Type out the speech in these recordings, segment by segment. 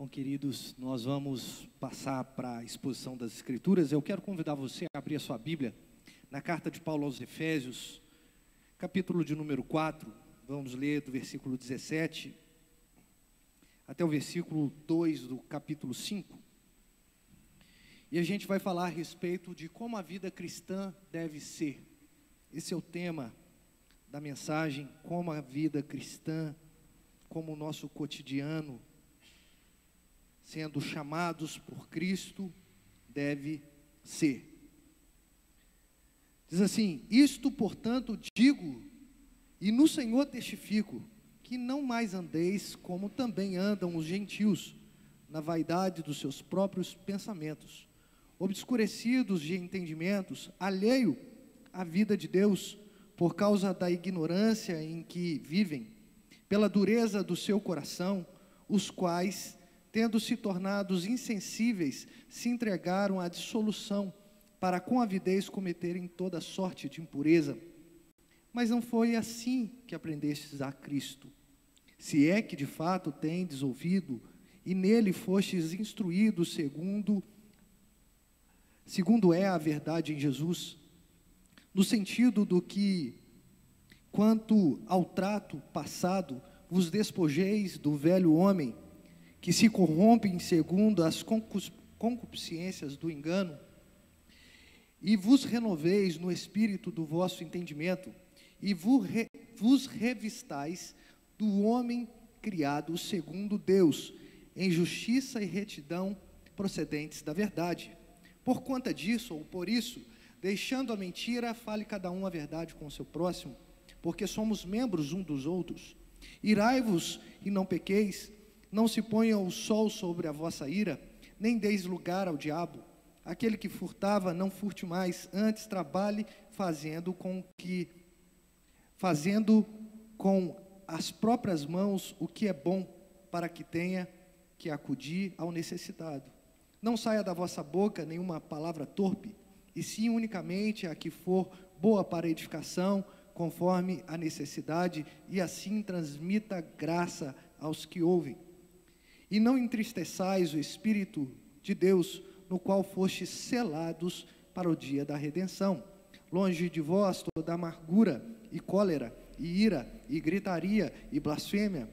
Bom, queridos, nós vamos passar para a exposição das Escrituras. Eu quero convidar você a abrir a sua Bíblia na carta de Paulo aos Efésios, capítulo de número 4. Vamos ler do versículo 17 até o versículo 2 do capítulo 5. E a gente vai falar a respeito de como a vida cristã deve ser. Esse é o tema da mensagem, como a vida cristã, como o nosso cotidiano, sendo chamados por Cristo, deve ser. Diz assim: isto, portanto, digo, e no Senhor testifico, que não mais andeis como também andam os gentios, na vaidade dos seus próprios pensamentos, obscurecidos de entendimentos, alheio à vida de Deus, por causa da ignorância em que vivem, pela dureza do seu coração, os quais, tendo se tornados insensíveis, se entregaram à dissolução, para com avidez cometerem toda sorte de impureza. Mas não foi assim que aprendestes a Cristo, se é que de fato tendes ouvido, e nele fostes instruídos segundo é a verdade em Jesus, no sentido do que, quanto ao trato passado, vos despojeis do velho homem, que se corrompem segundo as concupiscências do engano, e vos renoveis no espírito do vosso entendimento, e vos revistais do homem criado segundo Deus, em justiça e retidão procedentes da verdade. Por conta disso, ou por isso, deixando a mentira, fale cada um a verdade com o seu próximo, porque somos membros uns dos outros. Irai-vos e não pequeis, não se ponha o sol sobre a vossa ira, nem deis lugar ao diabo. Aquele que furtava, não furte mais, antes trabalhe fazendo com as próprias mãos o que é bom, para que tenha que acudir ao necessitado. Não saia da vossa boca nenhuma palavra torpe, e sim unicamente a que for boa para edificação, conforme a necessidade, e assim transmita graça aos que ouvem. E não entristeçais o Espírito de Deus, no qual fostes selados para o dia da redenção. Longe de vós toda amargura e cólera, e ira, e gritaria, e blasfêmia,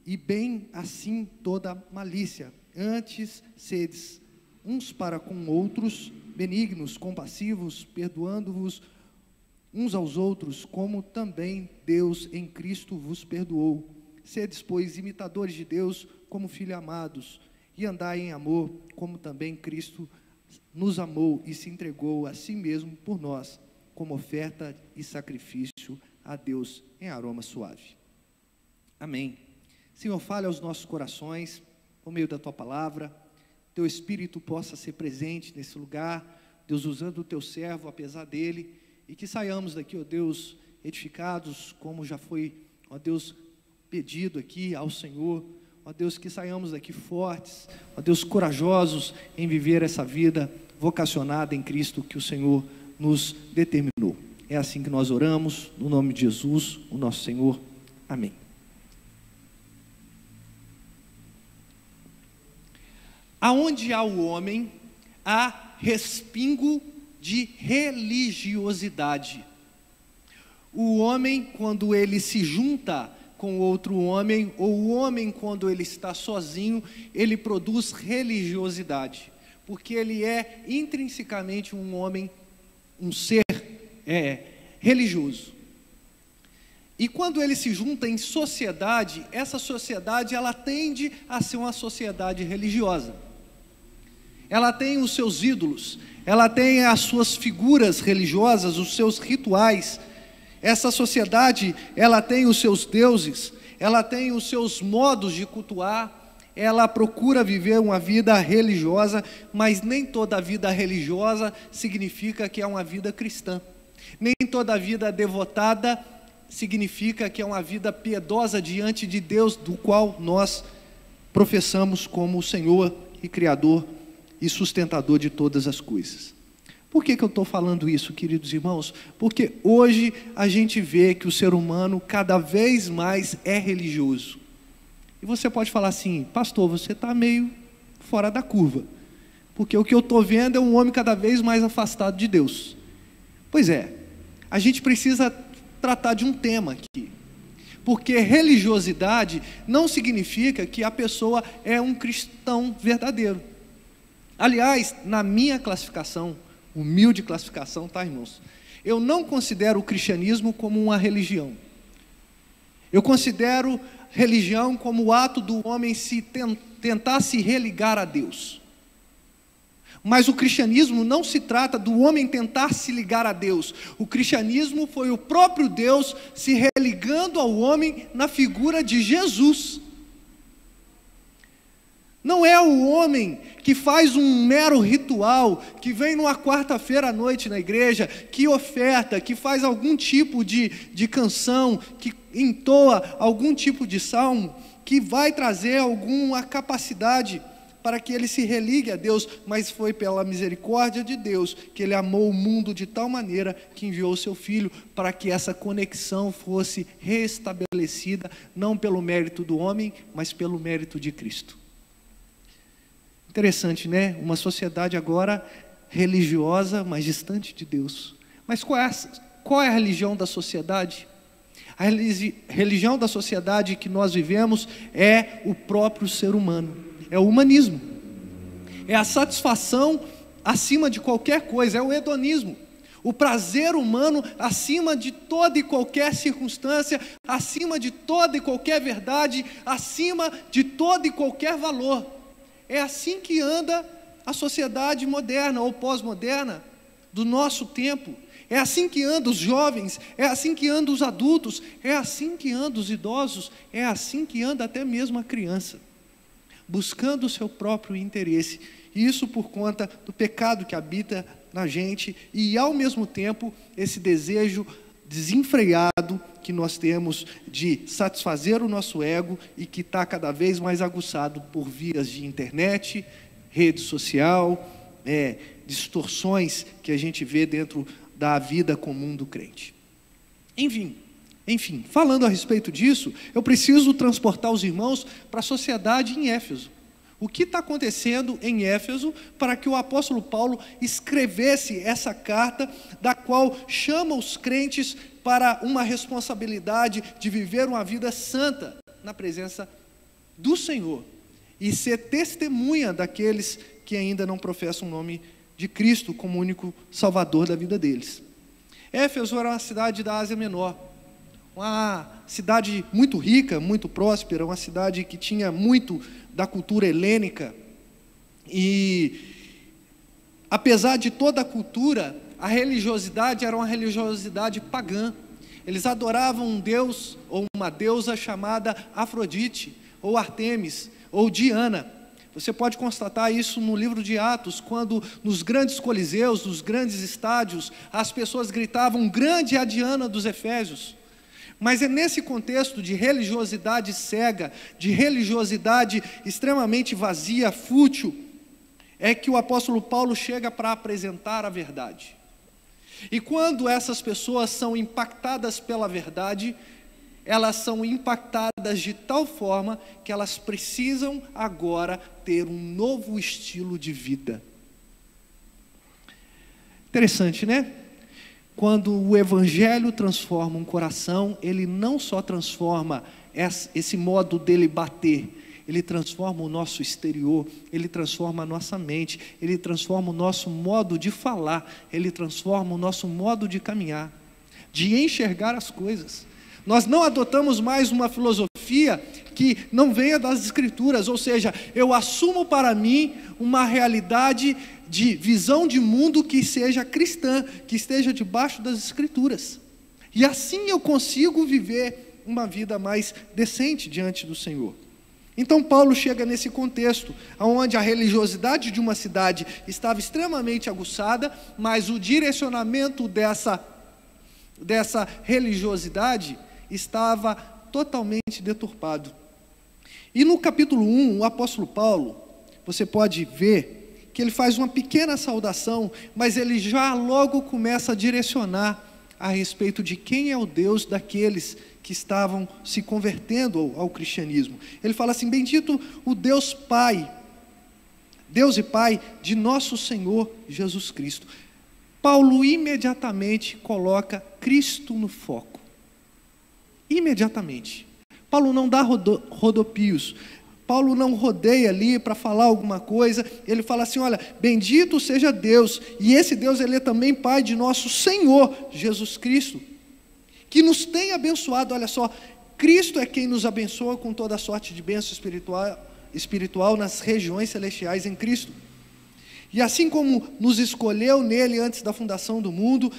e bem assim toda malícia. Antes sedes uns para com outros benignos, compassivos, perdoando-vos uns aos outros, como também Deus em Cristo vos perdoou. Sedes, pois, imitadores de Deus como filhos amados, e andai em amor, como também Cristo nos amou e se entregou a si mesmo por nós, como oferta e sacrifício a Deus em aroma suave. Amém. Senhor, fale aos nossos corações, por meio da Tua palavra, Teu Espírito possa ser presente nesse lugar, Deus, usando o Teu servo, apesar dele, e que saiamos daqui, ó Deus, edificados, como já foi, ó Deus, pedido aqui ao Senhor, ó Deus, que saiamos daqui fortes, ó Deus, corajosos em viver essa vida vocacionada em Cristo que o Senhor nos determinou. É assim que nós oramos, no nome de Jesus, o nosso Senhor. Amém. Aonde há o homem, há respingo de religiosidade. O homem, quando ele se junta com outro homem, ou o homem, quando ele está sozinho, ele produz religiosidade, porque ele é intrinsecamente um homem, um ser religioso. E quando ele se junta em sociedade, essa sociedade, ela tende a ser uma sociedade religiosa. Ela tem os seus ídolos, ela tem as suas figuras religiosas, os seus rituais. Essa sociedade, ela tem os seus deuses, ela tem os seus modos de cultuar, ela procura viver uma vida religiosa, mas nem toda vida religiosa significa que é uma vida cristã. Nem toda vida devotada significa que é uma vida piedosa diante de Deus, do qual nós professamos como o Senhor e Criador e sustentador de todas as coisas. Por que eu estou falando isso, queridos irmãos? Porque hoje a gente vê que o ser humano cada vez mais é religioso. E você pode falar assim: pastor, você está meio fora da curva, porque o que eu estou vendo é um homem cada vez mais afastado de Deus. Pois é, a gente precisa tratar de um tema aqui, porque religiosidade não significa que a pessoa é um cristão verdadeiro. Aliás, na minha classificação, humilde classificação, tá, irmãos? Eu não considero o cristianismo como uma religião. Eu considero religião como o ato do homem tentar se religar a Deus. Mas o cristianismo não se trata do homem tentar se ligar a Deus. O cristianismo foi o próprio Deus se religando ao homem na figura de Jesus. Não é o homem que faz um mero ritual, que vem numa quarta-feira à noite na igreja, que oferta, que faz algum tipo de canção, que entoa algum tipo de salmo, que vai trazer alguma capacidade para que ele se religue a Deus, mas foi pela misericórdia de Deus que ele amou o mundo de tal maneira que enviou o seu Filho para que essa conexão fosse restabelecida, não pelo mérito do homem, mas pelo mérito de Cristo. Interessante, né? Uma sociedade agora religiosa, mas distante de Deus. Mas qual é a religião da sociedade? A religião da sociedade que nós vivemos é o próprio ser humano, é o humanismo, é a satisfação acima de qualquer coisa, é o hedonismo, o prazer humano acima de toda e qualquer circunstância, acima de toda e qualquer verdade, acima de todo e qualquer valor. É assim que anda a sociedade moderna ou pós-moderna do nosso tempo. É assim que andam os jovens, é assim que andam os adultos, é assim que andam os idosos, é assim que anda até mesmo a criança, buscando o seu próprio interesse. E isso por conta do pecado que habita na gente e, ao mesmo tempo, esse desejo desenfreado que nós temos de satisfazer o nosso ego e que está cada vez mais aguçado por vias de internet, rede social, distorções que a gente vê dentro da vida comum do crente. Enfim, falando a respeito disso, eu preciso transportar os irmãos para a sociedade em Éfeso. O que está acontecendo em Éfeso para que o apóstolo Paulo escrevesse essa carta, da qual chama os crentes para uma responsabilidade de viver uma vida santa na presença do Senhor e ser testemunha daqueles que ainda não professam o nome de Cristo como único Salvador da vida deles. Éfeso era uma cidade da Ásia Menor, uma cidade muito rica, muito próspera, uma cidade que tinha muito da cultura helênica, e apesar de toda a cultura, a religiosidade era uma religiosidade pagã. Eles adoravam um deus ou uma deusa chamada Afrodite, ou Artemis, ou Diana. Você pode constatar isso no livro de Atos, quando nos grandes coliseus, nos grandes estádios, as pessoas gritavam: grande é a Diana dos Efésios. Mas é nesse contexto de religiosidade cega, de religiosidade extremamente vazia, fútil, é que o apóstolo Paulo chega para apresentar a verdade. E quando essas pessoas são impactadas pela verdade, elas são impactadas de tal forma que elas precisam agora ter um novo estilo de vida. Interessante, né? Quando o Evangelho transforma um coração, ele não só transforma esse modo dele bater, ele transforma o nosso exterior, ele transforma a nossa mente, ele transforma o nosso modo de falar, ele transforma o nosso modo de caminhar, de enxergar as coisas. Nós não adotamos mais uma filosofia que não venha das Escrituras, ou seja, eu assumo para mim uma realidade de visão de mundo que seja cristã, que esteja debaixo das Escrituras. E assim eu consigo viver uma vida mais decente diante do Senhor. Então Paulo chega nesse contexto, onde a religiosidade de uma cidade estava extremamente aguçada, mas o direcionamento dessa religiosidade estava totalmente deturpado. E no capítulo 1, o apóstolo Paulo, você pode ver que ele faz uma pequena saudação, mas ele já logo começa a direcionar a respeito de quem é o Deus daqueles que estavam se convertendo ao cristianismo. Ele fala assim: bendito o Deus Pai, Deus e Pai de nosso Senhor Jesus Cristo. Paulo imediatamente coloca Cristo no foco. Imediatamente. Paulo não dá rodopios. Paulo não rodeia ali para falar alguma coisa. Ele fala assim: olha, bendito seja Deus, e esse Deus, Ele é também Pai de nosso Senhor Jesus Cristo, que nos tem abençoado. Olha só, Cristo é quem nos abençoa com toda a sorte de bênção espiritual nas regiões celestiais em Cristo. E assim como nos escolheu nele antes da fundação do mundo,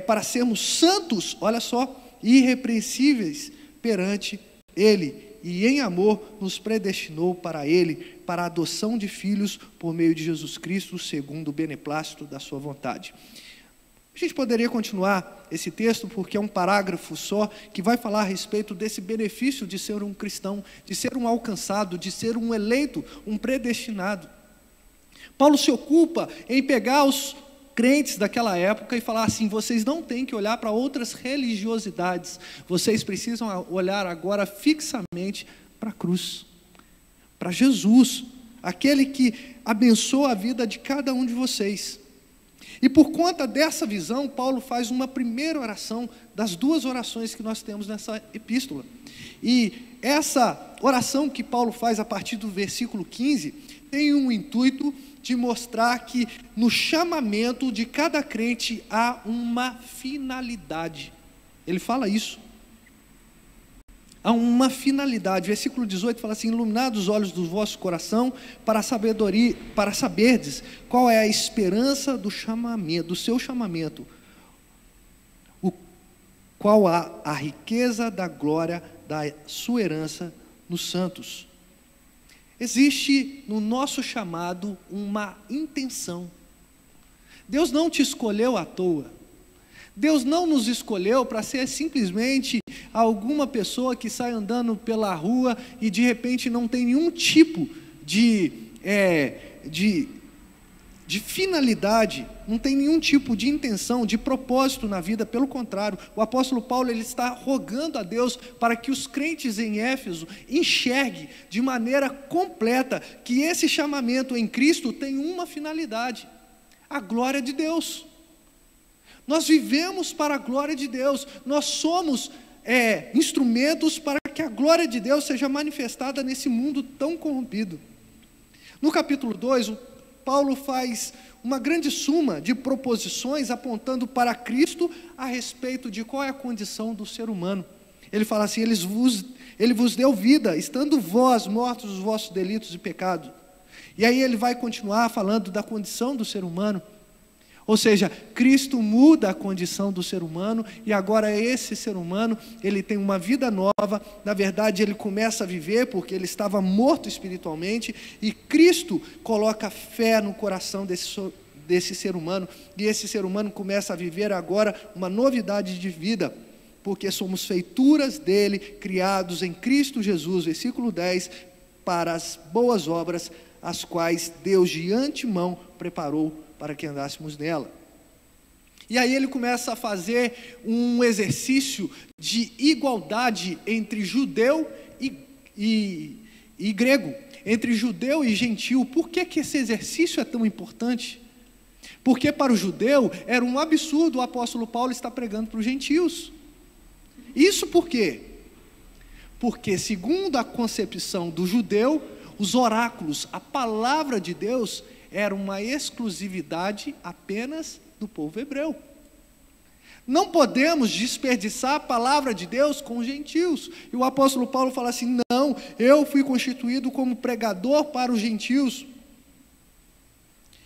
para sermos santos, olha só, irrepreensíveis perante Ele, e em amor nos predestinou para Ele, para a adoção de filhos por meio de Jesus Cristo, segundo o beneplácito da sua vontade. A gente poderia continuar esse texto, porque é um parágrafo só, que vai falar a respeito desse benefício de ser um cristão, de ser um alcançado, de ser um eleito, um predestinado. Paulo se ocupa em pegar os crentes daquela época e falar assim: vocês não têm que olhar para outras religiosidades, vocês precisam olhar agora fixamente para a cruz, para Jesus, aquele que abençoa a vida de cada um de vocês. E por conta dessa visão, Paulo faz uma primeira oração das duas orações que nós temos nessa epístola. E essa oração que Paulo faz a partir do versículo 15 tem um intuito de mostrar que no chamamento de cada crente há uma finalidade. Ele fala isso. Há uma finalidade. Versículo 18 fala assim: iluminados os olhos do vosso coração, para saberdes qual é a esperança do chamamento, do seu chamamento, qual a riqueza da glória da sua herança nos santos. Existe no nosso chamado uma intenção. Deus não te escolheu à toa. Deus não nos escolheu para ser simplesmente alguma pessoa que sai andando pela rua e de repente não tem nenhum tipo de finalidade, não tem nenhum tipo de intenção, de propósito na vida. Pelo contrário, o apóstolo Paulo, ele está rogando a Deus para que os crentes em Éfeso enxerguem de maneira completa que esse chamamento em Cristo tem uma finalidade: a glória de Deus. Nós vivemos para a glória de Deus, nós somos instrumentos para que a glória de Deus seja manifestada nesse mundo tão corrompido. No capítulo 2, Paulo faz uma grande suma de proposições apontando para Cristo a respeito de qual é a condição do ser humano. Ele fala assim: Ele vos deu vida, estando vós mortos os vossos delitos e pecados. E aí ele vai continuar falando da condição do ser humano. Ou seja, Cristo muda a condição do ser humano, e agora esse ser humano, ele tem uma vida nova. Na verdade, ele começa a viver porque ele estava morto espiritualmente, e Cristo coloca fé no coração desse ser humano, e esse ser humano começa a viver agora uma novidade de vida, porque somos feituras dele, criados em Cristo Jesus, versículo 10, para as boas obras, as quais Deus de antemão preparou para que andássemos nela. E aí ele começa a fazer um exercício de igualdade entre judeu e grego, entre judeu e gentil. Por que esse exercício é tão importante? Porque para o judeu era um absurdo o apóstolo Paulo estar pregando para os gentios. Isso por quê? Porque segundo a concepção do judeu, os oráculos, a palavra de Deus, era uma exclusividade apenas do povo hebreu. Não podemos desperdiçar a palavra de Deus com os gentios. E o apóstolo Paulo fala assim: não, eu fui constituído como pregador para os gentios.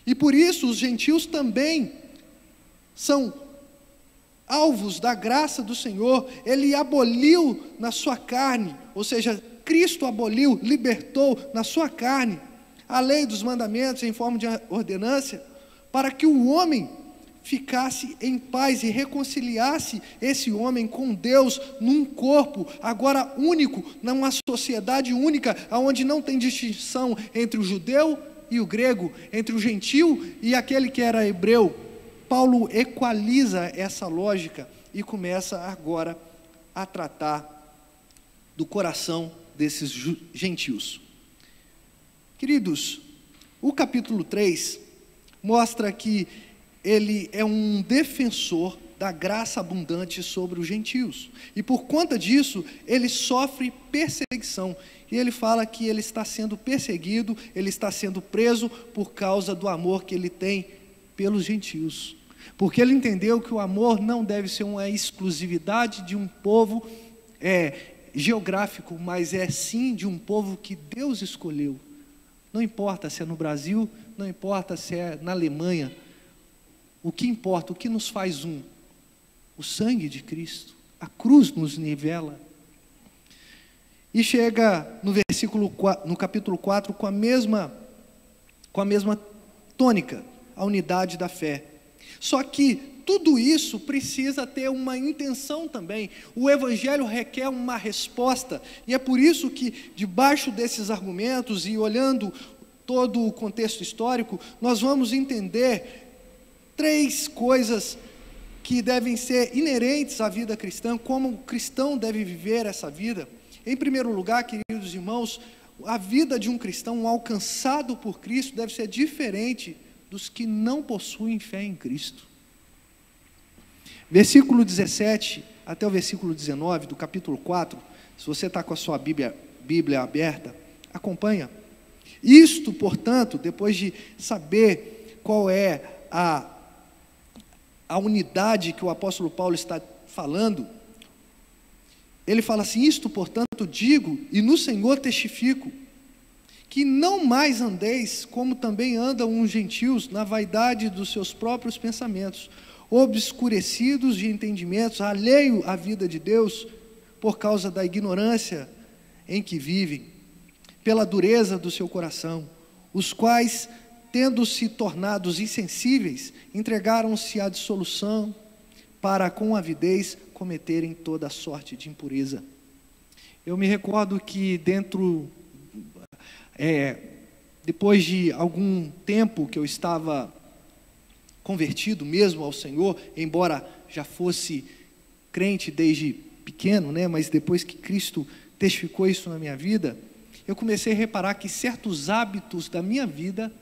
E por isso os gentios também são alvos da graça do Senhor. Ele aboliu na sua carne, ou seja, Cristo aboliu, libertou na sua carne a lei dos mandamentos em forma de ordenança, para que o homem ficasse em paz e reconciliasse esse homem com Deus num corpo agora único, numa sociedade única, onde não tem distinção entre o judeu e o grego, entre o gentil e aquele que era hebreu. Paulo equaliza essa lógica e começa agora a tratar do coração desses gentios. Queridos, o capítulo 3 mostra que ele é um defensor da graça abundante sobre os gentios. E por conta disso, ele sofre perseguição. E ele fala que ele está sendo perseguido, ele está sendo preso por causa do amor que ele tem pelos gentios. Porque ele entendeu que o amor não deve ser uma exclusividade de um povo geográfico, mas é sim de um povo que Deus escolheu. Não importa se é no Brasil, não importa se é na Alemanha. O que importa, o que nos faz um? O sangue de Cristo. A cruz nos nivela. E chega no capítulo 4 com a mesma tônica, a unidade da fé. Só que tudo isso precisa ter uma intenção também. O Evangelho requer uma resposta, e é por isso que, debaixo desses argumentos e olhando todo o contexto histórico, nós vamos entender 3 coisas que devem ser inerentes à vida cristã, como o cristão deve viver essa vida. Em primeiro lugar, queridos irmãos, a vida de um cristão, um alcançado por Cristo, deve ser diferente dos que não possuem fé em Cristo. Versículo 17 até o versículo 19 do capítulo 4, se você está com a sua Bíblia aberta, acompanha. Isto, portanto, depois de saber qual é a unidade que o apóstolo Paulo está falando, ele fala assim: isto, portanto, digo, e no Senhor testifico, que não mais andeis como também andam os gentios na vaidade dos seus próprios pensamentos, obscurecidos de entendimentos, alheio à vida de Deus, por causa da ignorância em que vivem, pela dureza do seu coração, os quais, tendo-se tornados insensíveis, entregaram-se à dissolução, para com avidez cometerem toda sorte de impureza. Eu me recordo que depois de algum tempo que eu estava convertido mesmo ao Senhor, embora já fosse crente desde pequeno, mas depois que Cristo testificou isso na minha vida, eu comecei a reparar que certos hábitos da minha vida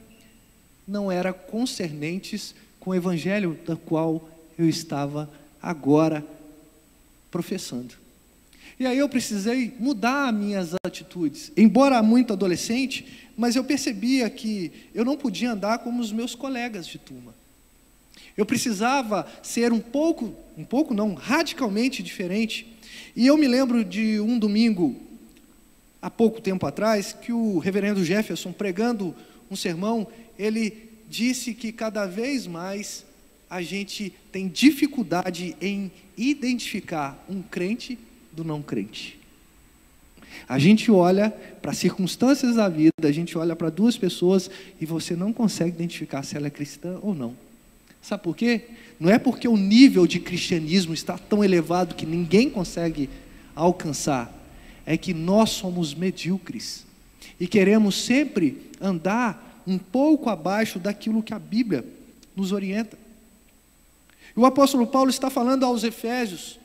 não eram concernentes com o Evangelho da qual eu estava agora professando. E aí eu precisei mudar minhas atitudes. Embora muito adolescente, mas eu percebia que eu não podia andar como os meus colegas de turma. Eu precisava ser radicalmente diferente. E eu me lembro de um domingo, há pouco tempo atrás, que o reverendo Jefferson, pregando um sermão, ele disse que cada vez mais a gente tem dificuldade em identificar um crente do não crente. A gente olha para as circunstâncias da vida, a gente olha para 2 pessoas e você não consegue identificar se ela é cristã ou não. Sabe por quê? Não é porque o nível de cristianismo está tão elevado que ninguém consegue alcançar, é que nós somos medíocres e queremos sempre andar um pouco abaixo daquilo que a Bíblia nos orienta. E o apóstolo Paulo está falando aos Efésios,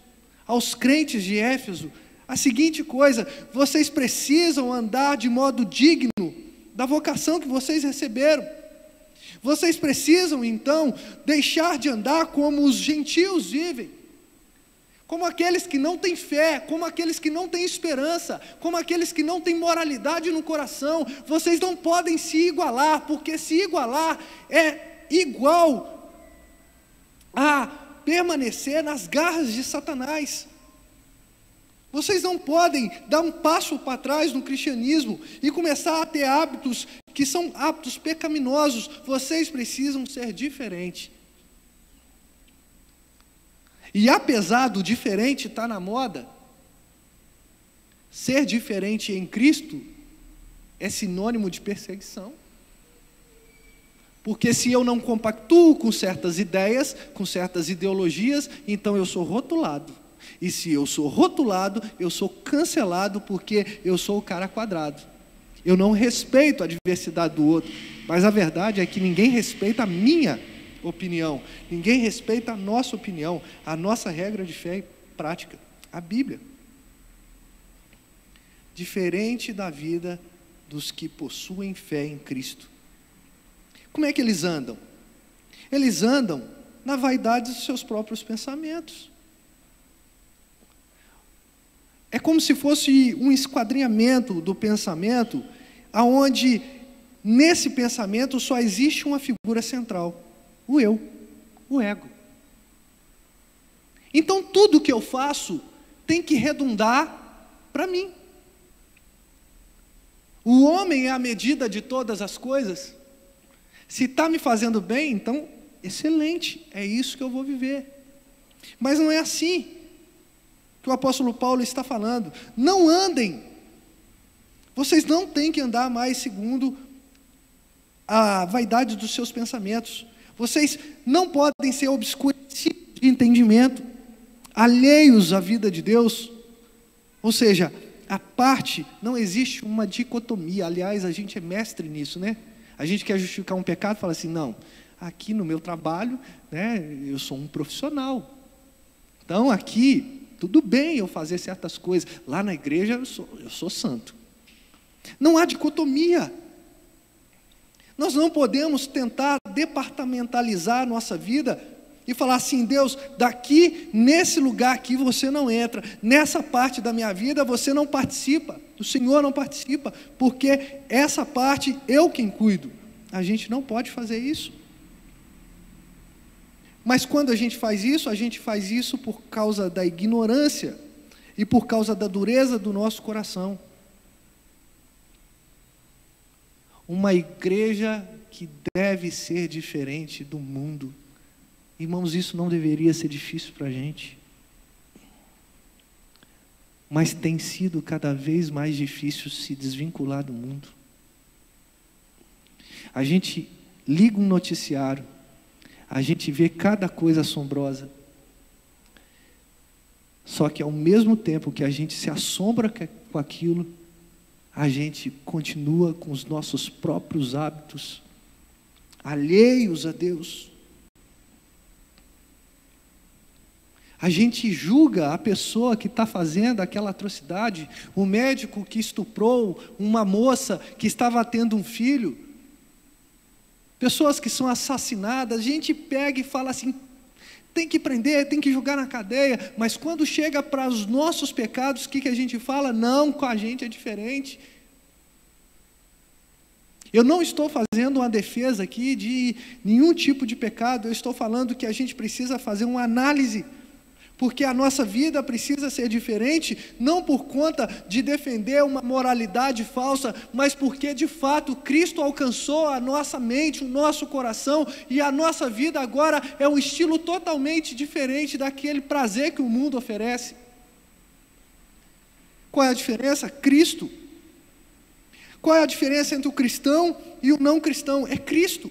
aos crentes de Éfeso, a seguinte coisa: vocês precisam andar de modo digno da vocação que vocês receberam. Vocês precisam, então, deixar de andar como os gentios vivem, como aqueles que não têm fé, como aqueles que não têm esperança, como aqueles que não têm moralidade no coração. Vocês não podem se igualar, porque se igualar é igual a permanecer nas garras de Satanás. Vocês não podem dar um passo para trás no cristianismo e começar a ter hábitos que são hábitos pecaminosos. Vocês precisam ser diferentes. E apesar do diferente estar na moda, ser diferente em Cristo é sinônimo de perseguição. Porque se eu não compactuo com certas ideias, com certas ideologias, então eu sou rotulado. E se eu sou rotulado, eu sou cancelado, porque eu sou o cara quadrado. Eu não respeito a diversidade do outro, mas a verdade é que ninguém respeita a minha opinião. Ninguém respeita a nossa opinião, a nossa regra de fé e prática, a Bíblia. Diferente da vida dos que possuem fé em Cristo. Como é que eles andam? Eles andam na vaidade dos seus próprios pensamentos. É como se fosse um esquadrinhamento do pensamento, aonde nesse pensamento só existe uma figura central, o eu, o ego. Então tudo que eu faço tem que redundar para mim. O homem é a medida de todas as coisas. Se está me fazendo bem, então, excelente, é isso que eu vou viver. Mas não é assim que o apóstolo Paulo está falando. Não andem. Vocês não têm que andar mais segundo a vaidade dos seus pensamentos. Vocês não podem ser obscurecidos de entendimento, alheios à vida de Deus. Ou seja, a parte, não existe uma dicotomia. Aliás, a gente é mestre nisso, né? A gente quer justificar um pecado e fala assim, não, aqui no meu trabalho, né, eu sou um profissional. Então aqui, tudo bem eu fazer certas coisas. Lá na igreja eu sou santo. Não há dicotomia. Nós não podemos tentar departamentalizar a nossa vida e falar assim, Deus, daqui, nesse lugar aqui você não entra, nessa parte da minha vida você não participa, o Senhor não participa, porque essa parte eu quem cuido. A gente não pode fazer isso. Mas quando a gente faz isso por causa da ignorância e por causa da dureza do nosso coração. Uma igreja que deve ser diferente do mundo. Irmãos, isso não deveria ser difícil para a gente. Mas tem sido cada vez mais difícil se desvincular do mundo. A gente liga um noticiário, a gente vê cada coisa assombrosa. Só que ao mesmo tempo que a gente se assombra com aquilo, a gente continua com os nossos próprios hábitos, alheios a Deus. A gente julga a pessoa que está fazendo aquela atrocidade, o médico que estuprou uma moça que estava tendo um filho, pessoas que são assassinadas. A gente pega e fala assim, tem que prender, tem que julgar na cadeia, mas quando chega para os nossos pecados, o que a gente fala? Não, com a gente é diferente. Eu não estou fazendo uma defesa aqui de nenhum tipo de pecado, eu estou falando que a gente precisa fazer uma análise, porque a nossa vida precisa ser diferente, não por conta de defender uma moralidade falsa, mas porque de fato Cristo alcançou a nossa mente, o nosso coração, e a nossa vida agora é um estilo totalmente diferente daquele prazer que o mundo oferece. Qual é a diferença? Cristo. Qual é a diferença entre o cristão e o não cristão? É Cristo.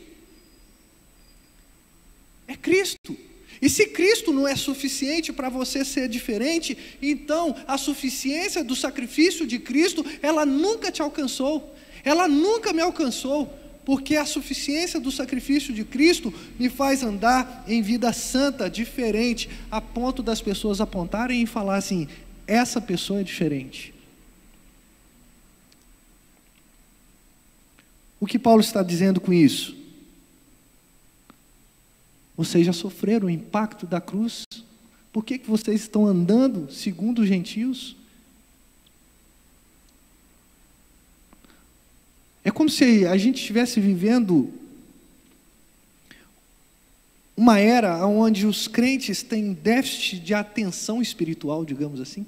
É Cristo. E se Cristo não é suficiente para você ser diferente, então a suficiência do sacrifício de Cristo, ela nunca te alcançou, ela nunca me alcançou, porque a suficiência do sacrifício de Cristo me faz andar em vida santa, diferente, a ponto das pessoas apontarem e falar assim, essa pessoa é diferente. O que Paulo está dizendo com isso? Vocês já sofreram o impacto da cruz? Por que vocês estão andando segundo os gentios? É como se a gente estivesse vivendo uma era onde os crentes têm déficit de atenção espiritual, digamos assim.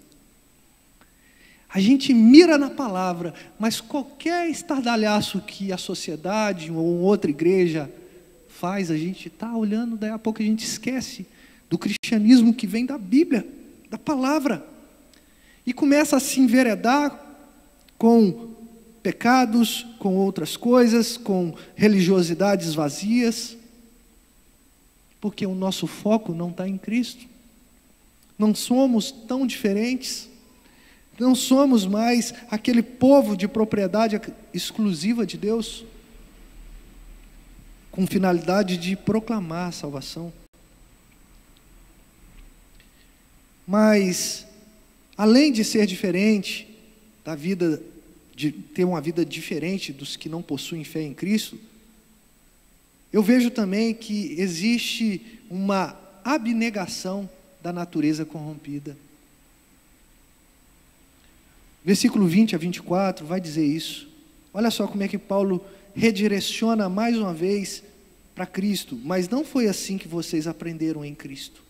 A gente mira na palavra, mas qualquer estardalhaço que a sociedade ou outra igreja faz, a gente está olhando, daí a pouco a gente esquece do cristianismo que vem da Bíblia, da palavra, e começa a se enveredar com pecados, com outras coisas, com religiosidades vazias, porque o nosso foco não está em Cristo. Não somos tão diferentes, não somos mais aquele povo de propriedade exclusiva de Deus. com finalidade de proclamar a salvação. Mas, além de ser diferente da vida, de ter uma vida diferente dos que não possuem fé em Cristo, eu vejo também que existe uma abnegação da natureza corrompida. Versículo 20 a 24 vai dizer isso. Olha só como é que Paulo redireciona mais uma vez para Cristo. Mas não foi assim que vocês aprenderam em Cristo.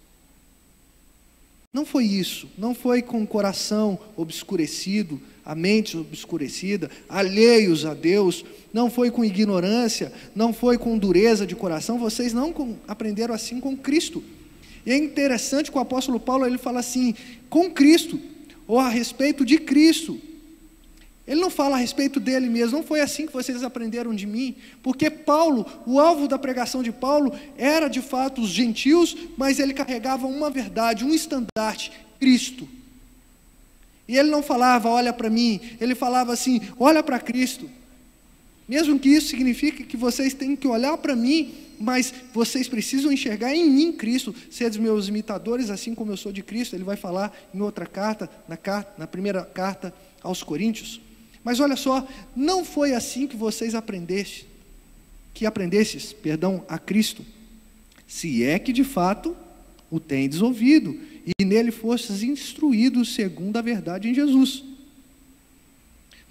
Não foi isso. Não foi com o coração obscurecido, a mente obscurecida, alheios a Deus. Não foi com ignorância, não foi com dureza de coração. Vocês não aprenderam assim com Cristo. E é interessante que o apóstolo Paulo ele fala assim, com Cristo, ou a respeito de Cristo. Ele não fala a respeito dele mesmo, não foi assim que vocês aprenderam de mim, porque Paulo, o alvo da pregação de Paulo, era de fato os gentios, mas ele carregava uma verdade, um estandarte, Cristo. E ele não falava, olha para mim, ele falava assim, olha para Cristo. Mesmo que isso signifique que vocês têm que olhar para mim, mas vocês precisam enxergar em mim Cristo, seres meus imitadores, assim como eu sou de Cristo. Ele vai falar em outra carta, na primeira carta aos Coríntios. Mas olha só, não foi assim que vocês aprendestes a Cristo, se é que de fato o tendes ouvido, e nele fostes instruídos segundo a verdade em Jesus.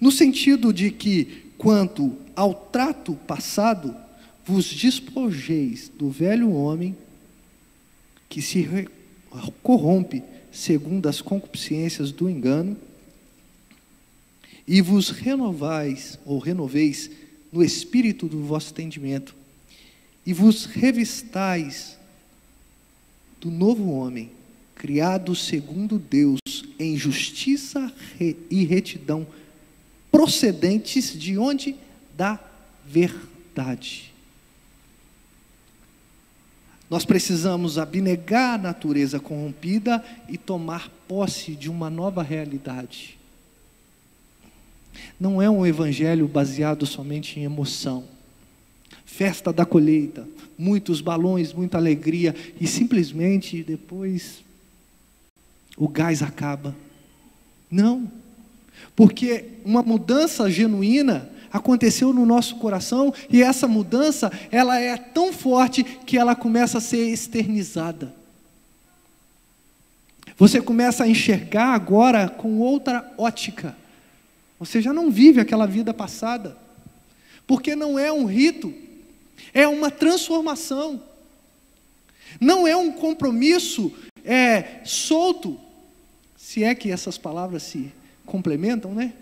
No sentido de que, quanto ao trato passado, vos despojeis do velho homem, que se corrompe segundo as concupiscências do engano, e vos renoveis no espírito do vosso entendimento, e vos revistais do novo homem, criado segundo Deus, em justiça e retidão, procedentes de onde? Da verdade. Nós precisamos abnegar a natureza corrompida e tomar posse de uma nova realidade. Não é um evangelho baseado somente em emoção, festa da colheita, muitos balões, muita alegria, e simplesmente depois o gás acaba. Não, porque uma mudança genuína aconteceu no nosso coração, e essa mudança, ela é tão forte que ela começa a ser externizada. Você começa a enxergar agora com outra ótica. Você já não vive aquela vida passada, porque não é um rito, é uma transformação. Não é um compromisso solto, se é que essas palavras se complementam, né?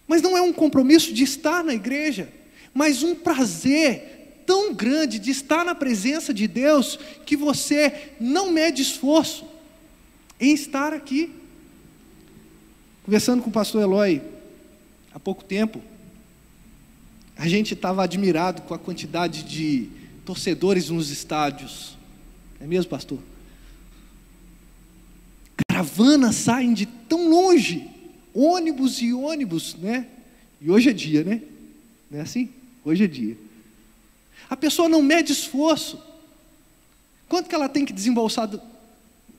Mas não é um compromisso de estar na igreja, mas um prazer tão grande de estar na presença de Deus, que você não mede esforço em estar aqui. Conversando com o pastor Eloy, há pouco tempo, a gente estava admirado com a quantidade de torcedores nos estádios. É mesmo, pastor? Caravanas saem de tão longe, ônibus e ônibus, né? E hoje é dia, né? Não é assim? Hoje é dia. A pessoa não mede esforço. Quanto que ela tem que desembolsar?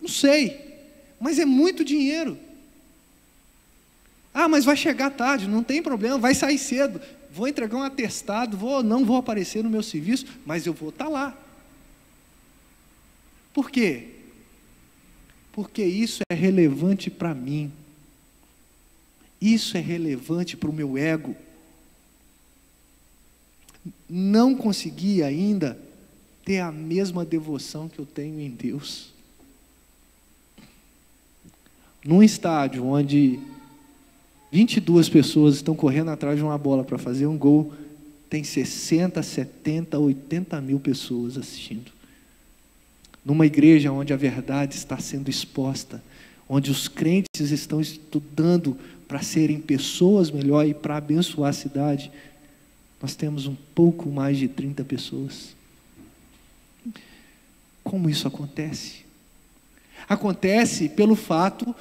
Não sei, mas é muito dinheiro. Ah, mas vai chegar tarde, não tem problema, vai sair cedo. Vou entregar um atestado, não vou aparecer no meu serviço, mas eu vou estar lá. Por quê? Porque isso é relevante para mim. Isso é relevante para o meu ego. Não consegui ainda ter a mesma devoção que eu tenho em Deus. Num estádio onde 22 pessoas estão correndo atrás de uma bola para fazer um gol, tem 60, 70, 80 mil pessoas assistindo. Numa igreja onde a verdade está sendo exposta, onde os crentes estão estudando para serem pessoas melhores e para abençoar a cidade, nós temos um pouco mais de 30 pessoas. Como isso acontece? Acontece pelo fato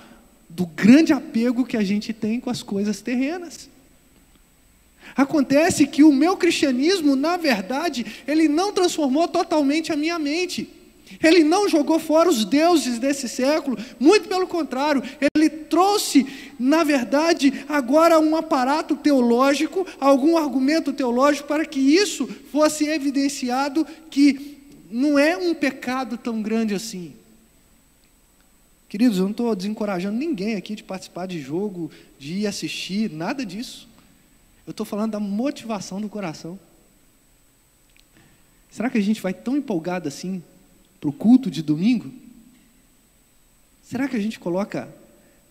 do grande apego que a gente tem com as coisas terrenas. Acontece que o meu cristianismo, na verdade, ele não transformou totalmente a minha mente. Ele não jogou fora os deuses desse século, muito pelo contrário, ele trouxe, na verdade, agora um aparato teológico, algum argumento teológico para que isso fosse evidenciado que não é um pecado tão grande assim. Queridos, eu não estou desencorajando ninguém aqui de participar de jogo, de ir assistir, nada disso. Eu estou falando da motivação do coração. Será que a gente vai tão empolgado assim para o culto de domingo? Será que a gente coloca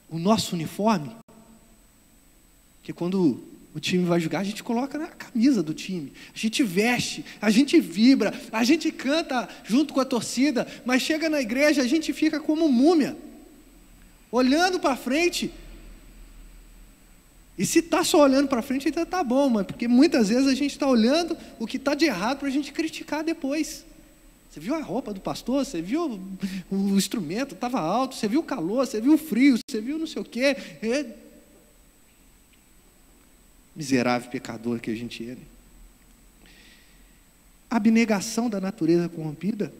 o nosso uniforme? Que quando o time vai jogar, a gente coloca na camisa do time. A gente veste, a gente vibra, a gente canta junto com a torcida, mas chega na igreja, a gente fica como múmia, olhando para frente. E se está só olhando para frente, ainda está bom, mas porque muitas vezes a gente está olhando o que está de errado para a gente criticar depois. Você viu a roupa do pastor, você viu o instrumento, estava alto, você viu o calor, você viu o frio, você viu não sei o quê. Miserável pecador que a gente é. Abnegação da natureza corrompida.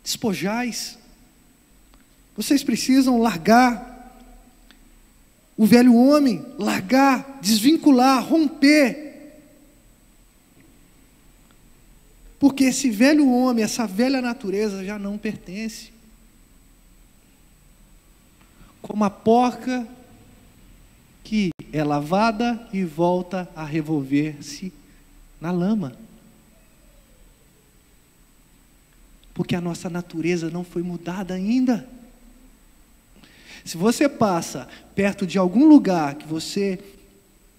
Despojais. Vocês precisam largar o velho homem, largar, desvincular, romper. Porque esse velho homem, essa velha natureza já não pertence. Como a porca que é lavada e volta a revolver-se na lama. Porque a nossa natureza não foi mudada ainda. Se você passa perto de algum lugar que você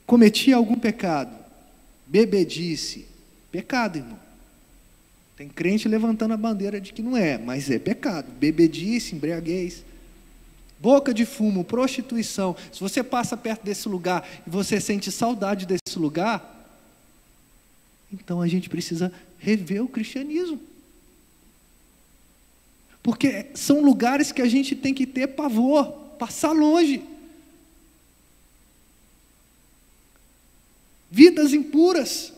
cometia algum pecado, bebedice, pecado, irmão. Tem crente levantando a bandeira de que não é, mas é pecado. Bebedice, embriaguez, boca de fumo, prostituição. Se você passa perto desse lugar e você sente saudade desse lugar, então a gente precisa rever o cristianismo. Porque são lugares que a gente tem que ter pavor, passar longe. Vidas impuras.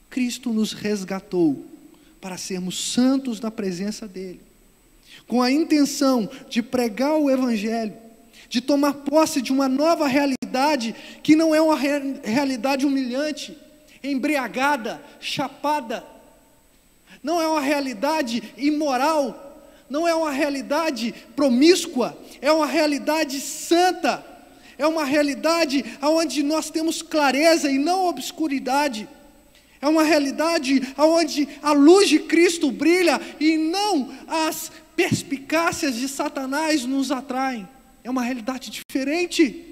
Cristo nos resgatou para sermos santos na presença dEle, com a intenção de pregar o Evangelho, de tomar posse de uma nova realidade, que não é uma realidade humilhante, embriagada, chapada, não é uma realidade imoral, não é uma realidade promíscua, é uma realidade santa, é uma realidade onde nós temos clareza e não obscuridade. É uma realidade onde a luz de Cristo brilha e não as perspicácias de Satanás nos atraem. É uma realidade diferente.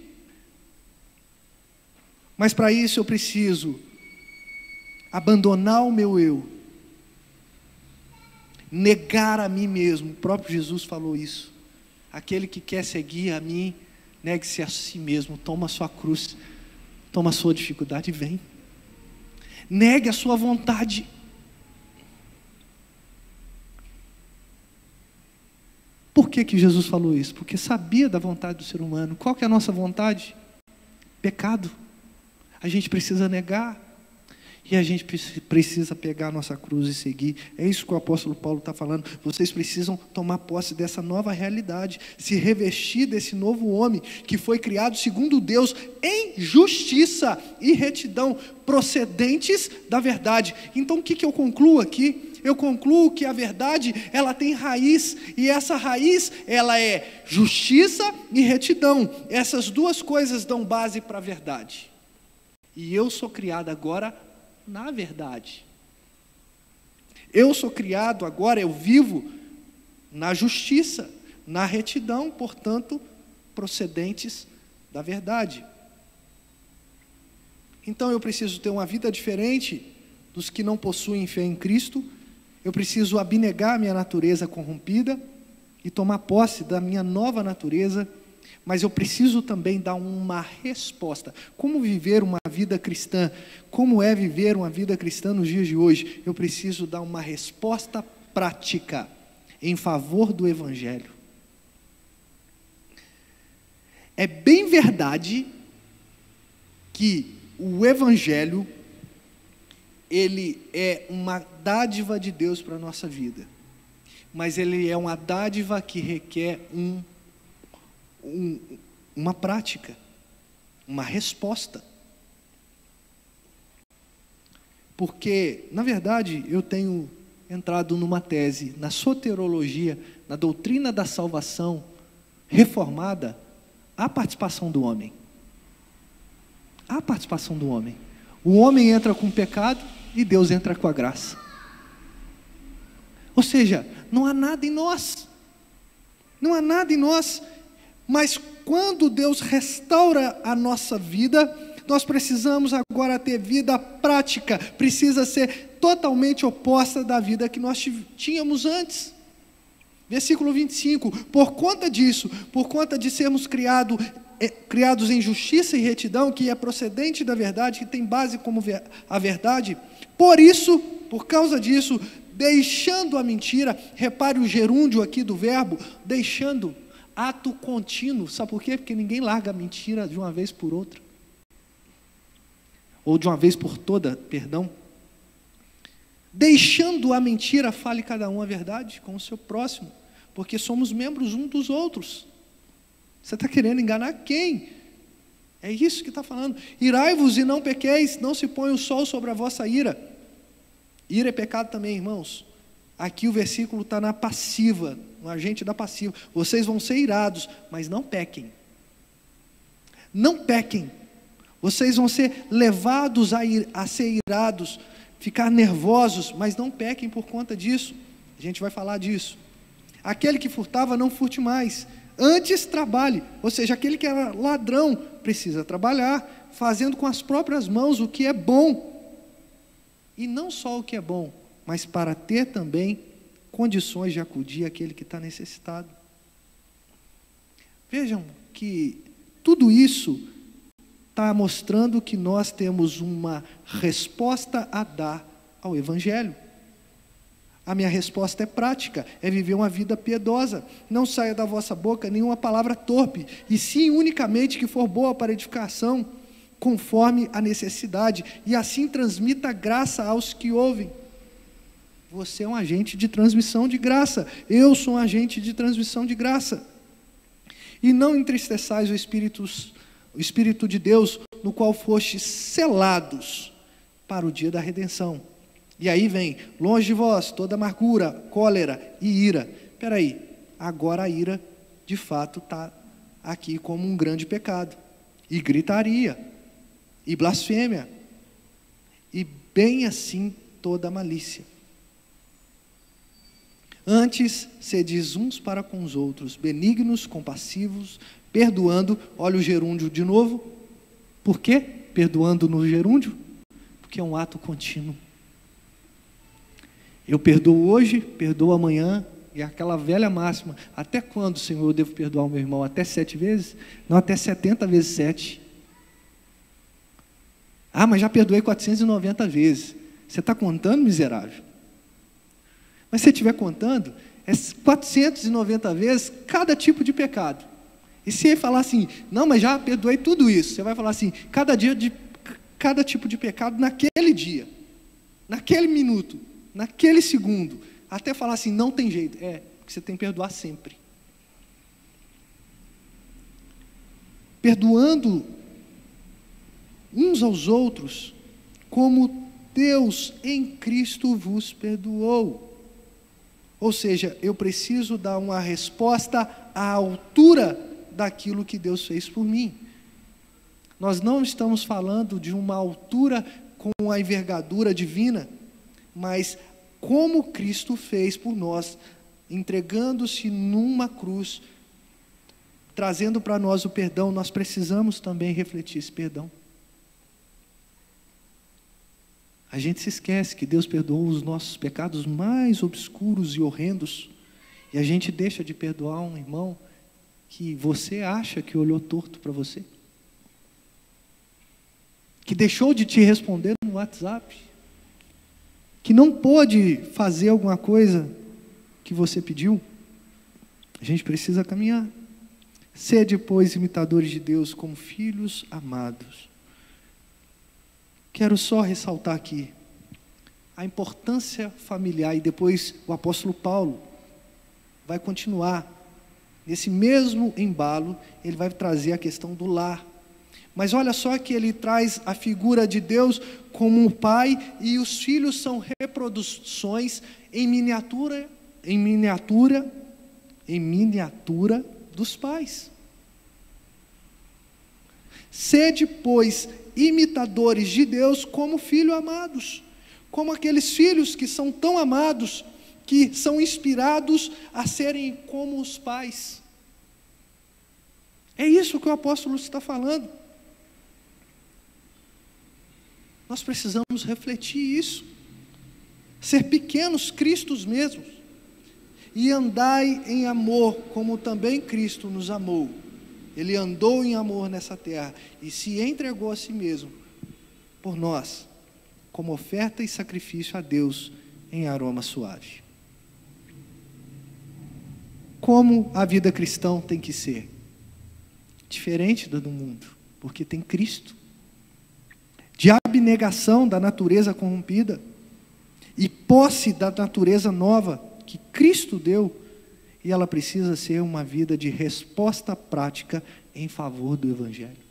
Mas para isso eu preciso abandonar o meu eu, negar a mim mesmo. O próprio Jesus falou isso. Aquele que quer seguir a mim, negue-se a si mesmo, toma a sua cruz, toma a sua dificuldade e vem. Negue a sua vontade. Por que Jesus falou isso? Porque sabia da vontade do ser humano. Qual que é a nossa vontade? Pecado. A gente precisa negar. E a gente precisa pegar a nossa cruz e seguir. É isso que o apóstolo Paulo está falando. Vocês precisam tomar posse dessa nova realidade, se revestir desse novo homem, que foi criado segundo Deus, em justiça e retidão, procedentes da verdade. Então o que eu concluo aqui? Eu concluo que a verdade, ela tem raiz, e essa raiz, ela é justiça e retidão. Essas duas coisas dão base para a verdade. E eu sou criado agora na verdade. Eu sou criado agora, eu vivo na justiça, na retidão, portanto, procedentes da verdade. Então eu preciso ter uma vida diferente dos que não possuem fé em Cristo. Eu preciso abnegar a minha natureza corrompida e tomar posse da minha nova natureza. Mas eu preciso também dar uma resposta. Como viver uma vida cristã? Como é viver uma vida cristã nos dias de hoje? Eu preciso dar uma resposta prática em favor do Evangelho. É bem verdade que o Evangelho, ele é uma dádiva de Deus para a nossa vida, mas ele é uma dádiva que requer uma prática, uma resposta. Porque, na verdade, eu tenho entrado numa tese, na soteriologia, na doutrina da salvação reformada, a participação do homem. A participação do homem. O homem entra com o pecado e Deus entra com a graça. Ou seja, não há nada em nós. Não há nada em nós. Mas quando Deus restaura a nossa vida, nós precisamos agora ter vida prática. Precisa ser totalmente oposta da vida que nós tínhamos antes. Versículo 25, por conta disso, por conta de sermos criados em justiça e retidão, que é procedente da verdade, que tem base como a verdade, por isso, por causa disso, deixando a mentira, repare o gerúndio aqui do verbo, deixando, ato contínuo, sabe por quê? Porque ninguém larga a mentira de uma vez por outra, ou de uma vez por toda, perdão. Deixando a mentira, fale cada um a verdade com o seu próximo, porque somos membros uns dos outros. Você está querendo enganar quem? É isso que está falando. Irai-vos e não pequeis, não se põe o sol sobre a vossa ira. Ira é pecado também, irmãos. Aqui o versículo está na passiva, no agente da passiva. Vocês vão ser irados, mas não pequem. Não pequem. Vocês vão ser levados a ser irados, ficar nervosos, mas não pequem por conta disso. A gente vai falar disso. Aquele que furtava, não furte mais. Antes trabalhe, ou seja, aquele que era ladrão, precisa trabalhar, fazendo com as próprias mãos o que é bom. E não só o que é bom, mas para ter também condições de acudir àquele que está necessitado. Vejam que tudo isso está mostrando que nós temos uma resposta a dar ao Evangelho. A minha resposta é prática, é viver uma vida piedosa. Não saia da vossa boca nenhuma palavra torpe, e sim unicamente que for boa para edificação, conforme a necessidade, e assim transmita graça aos que ouvem. Você é um agente de transmissão de graça, eu sou um agente de transmissão de graça. E não entristeçais o Espírito de Deus, no qual fostes selados para o dia da redenção. E aí vem, longe de vós, toda amargura, cólera e ira. Espera aí, agora a ira, de fato, está aqui como um grande pecado. E gritaria, e blasfêmia, e bem assim toda malícia. Antes, sedes uns para com os outros, benignos, compassivos, perdoando, olha o gerúndio de novo. Por quê? Perdoando no gerúndio? Porque é um ato contínuo. Eu perdoo hoje, perdoo amanhã, e aquela velha máxima, até quando, Senhor, eu devo perdoar o meu irmão? Até 7 vezes? Não, até 70 vezes 7. Ah, mas já perdoei 490 vezes. Você está contando, miserável? Mas se você estiver contando, é 490 vezes cada tipo de pecado. E se ele falar assim, não, mas já perdoei tudo isso, você vai falar assim, cada tipo de pecado naquele dia, naquele minuto, naquele segundo, até falar assim, não tem jeito, porque você tem que perdoar sempre. Perdoando uns aos outros, como Deus em Cristo vos perdoou. Ou seja, eu preciso dar uma resposta à altura daquilo que Deus fez por mim. Nós não estamos falando de uma altura com a envergadura divina, mas como Cristo fez por nós, entregando-se numa cruz, trazendo para nós o perdão, nós precisamos também refletir esse perdão. A gente se esquece que Deus perdoou os nossos pecados mais obscuros e horrendos, e a gente deixa de perdoar um irmão que você acha que olhou torto para você, que deixou de te responder no WhatsApp, que não pôde fazer alguma coisa que você pediu. A gente precisa caminhar. Sede, pois, imitadores de Deus como filhos amados. Quero só ressaltar aqui a importância familiar, e depois o apóstolo Paulo vai continuar nesse mesmo embalo, ele vai trazer a questão do lar. Mas olha só que ele traz a figura de Deus como um pai, e os filhos são reproduções em miniatura dos pais. Sede, pois, imitadores de Deus como filhos amados, como aqueles filhos que são tão amados, que são inspirados a serem como os pais. É isso que o apóstolo está falando. Nós precisamos refletir isso, ser pequenos Cristos mesmos, e andai em amor, como também Cristo nos amou. Ele andou em amor nessa terra, e se entregou a si mesmo, por nós, como oferta e sacrifício a Deus, em aroma suave. Como a vida cristã tem que ser? Diferente da do mundo, porque tem Cristo. De abnegação da natureza corrompida e posse da natureza nova que Cristo deu, e ela precisa ser uma vida de resposta prática em favor do Evangelho.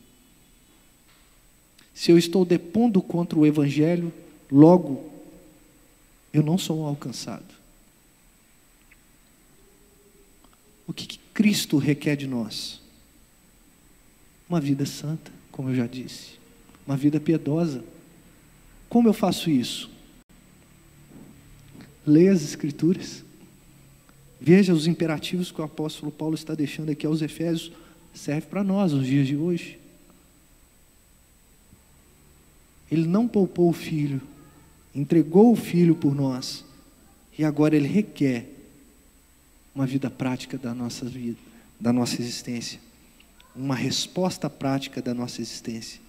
Se eu estou depondo contra o Evangelho, logo eu não sou um alcançado. O que Cristo requer de nós? Uma vida santa, como eu já disse. Uma vida piedosa. Como eu faço isso? Leia as Escrituras. Veja os imperativos que o apóstolo Paulo está deixando aqui aos Efésios. Serve para nós nos dias de hoje. Ele não poupou o Filho, entregou o Filho por nós, e agora Ele requer uma vida prática da nossa vida, da nossa existência, uma resposta prática da nossa existência.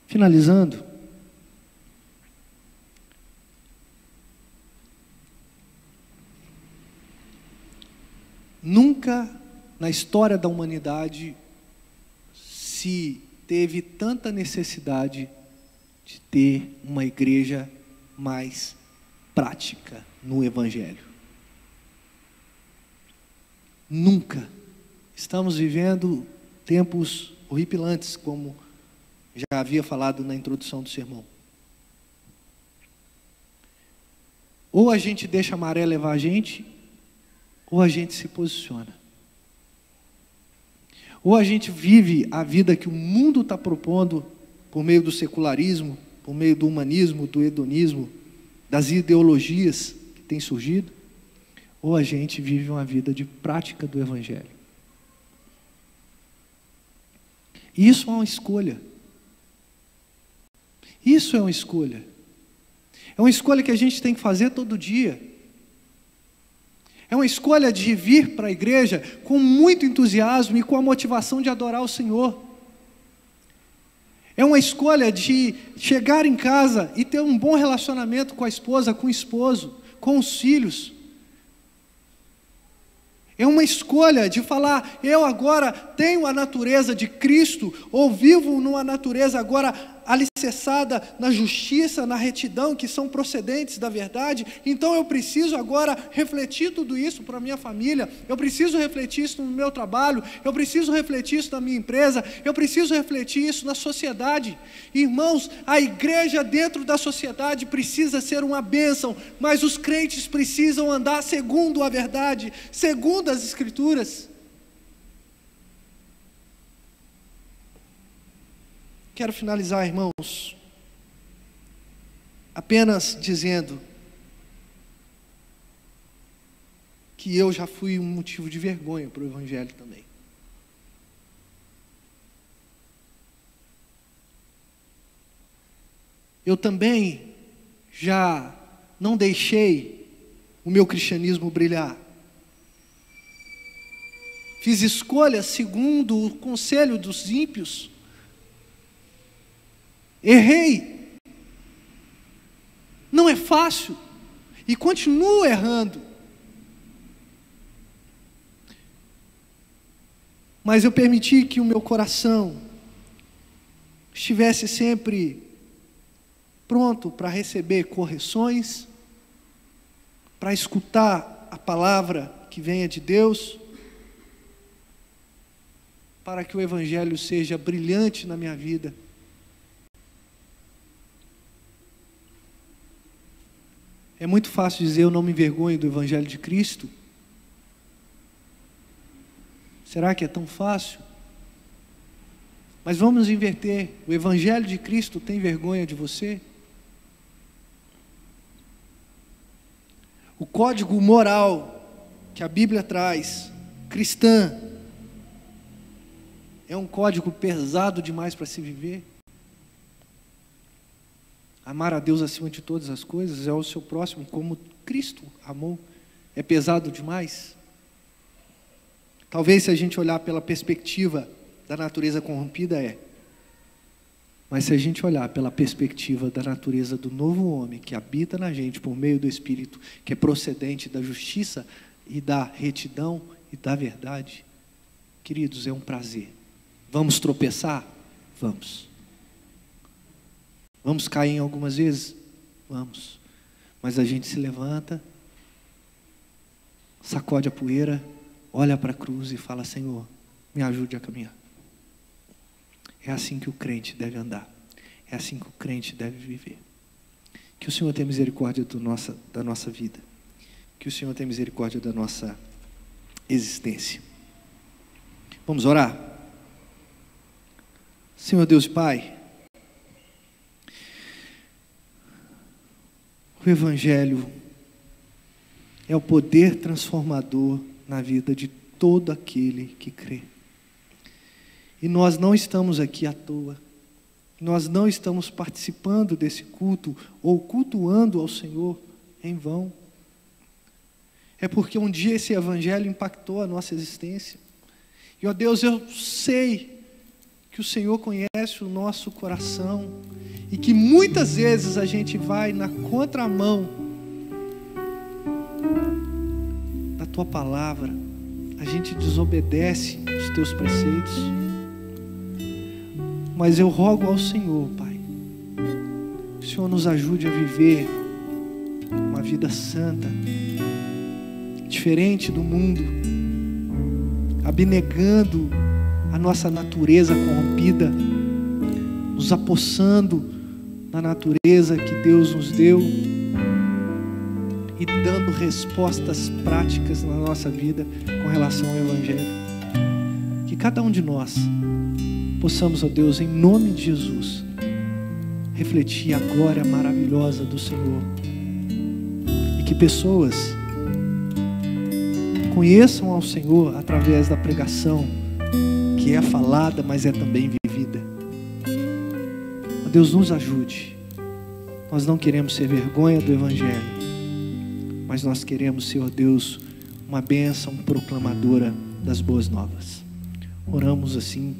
Finalizando, nunca na história da humanidade se teve tanta necessidade de ter uma igreja mais prática no Evangelho. Nunca. Estamos vivendo tempos horripilantes, como já havia falado na introdução do sermão. Ou a gente deixa a maré levar a gente, ou a gente se posiciona. Ou a gente vive a vida que o mundo está propondo por meio do secularismo, por meio do humanismo, do hedonismo, das ideologias que têm surgido, ou a gente vive uma vida de prática do Evangelho. Isso é uma escolha. Isso é uma escolha. É uma escolha que a gente tem que fazer todo dia. É uma escolha de vir para a igreja com muito entusiasmo e com a motivação de adorar o Senhor. É uma escolha de chegar em casa e ter um bom relacionamento com a esposa, com o esposo, com os filhos. É uma escolha de falar, eu agora tenho a natureza de Cristo, ou vivo numa natureza agora alicerçada na justiça, na retidão, que são procedentes da verdade. Então eu preciso agora refletir tudo isso para a minha família, eu preciso refletir isso no meu trabalho, eu preciso refletir isso na minha empresa, eu preciso refletir isso na sociedade. Irmãos, a igreja dentro da sociedade precisa ser uma bênção, mas os crentes precisam andar segundo a verdade, segundo as Escrituras. Quero finalizar, irmãos, apenas dizendo que eu já fui um motivo de vergonha para o Evangelho também. Eu também já não deixei o meu cristianismo brilhar. Fiz escolhas segundo o conselho dos ímpios. Errei. Não é fácil. E continuo errando. Mas eu permiti que o meu coração estivesse sempre pronto para receber correções, para escutar a palavra que venha de Deus, para que o Evangelho seja brilhante na minha vida. É muito fácil dizer: eu não me envergonho do Evangelho de Cristo. Será que é tão fácil? Mas vamos inverter. O Evangelho de Cristo tem vergonha de você? O código moral que a Bíblia traz, cristã, é um código pesado demais para se viver? Amar a Deus acima de todas as coisas, é o seu próximo como Cristo amou, é pesado demais? Talvez, se a gente olhar pela perspectiva da natureza corrompida, mas se a gente olhar pela perspectiva da natureza do novo homem que habita na gente por meio do Espírito, que é procedente da justiça e da retidão e da verdade, queridos, é um prazer. Vamos tropeçar? Vamos. Vamos cair em algumas vezes? Vamos. Mas a gente se levanta, sacode a poeira, olha para a cruz e fala: Senhor, me ajude a caminhar. É assim que o crente deve andar. É assim que o crente deve viver. Que o Senhor tenha misericórdia da nossa vida. Que o Senhor tenha misericórdia da nossa existência. Vamos orar? Senhor Deus e Pai, o Evangelho é o poder transformador na vida de todo aquele que crê. E nós não estamos aqui à toa. Nós não estamos participando desse culto ou cultuando ao Senhor em vão. É porque um dia esse Evangelho impactou a nossa existência. E, ó Deus, eu sei que o Senhor conhece o nosso coração e que muitas vezes a gente vai na contramão da Tua palavra, a gente desobedece os Teus preceitos. Mas eu rogo ao Senhor, Pai, que o Senhor nos ajude a viver uma vida santa, diferente do mundo, abnegando a nossa natureza corrompida, nos apossando da natureza que Deus nos deu e dando respostas práticas na nossa vida com relação ao Evangelho. Que cada um de nós possamos, ó Deus, em nome de Jesus, refletir a glória maravilhosa do Senhor e que pessoas conheçam ao Senhor através da pregação que é falada, mas é também vivida. Ó Deus, nos ajude. Nós não queremos ser vergonha do Evangelho, mas nós queremos ser, ó Deus, uma bênção proclamadora das boas novas. Oramos assim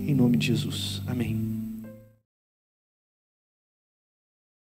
em nome de Jesus. Amém.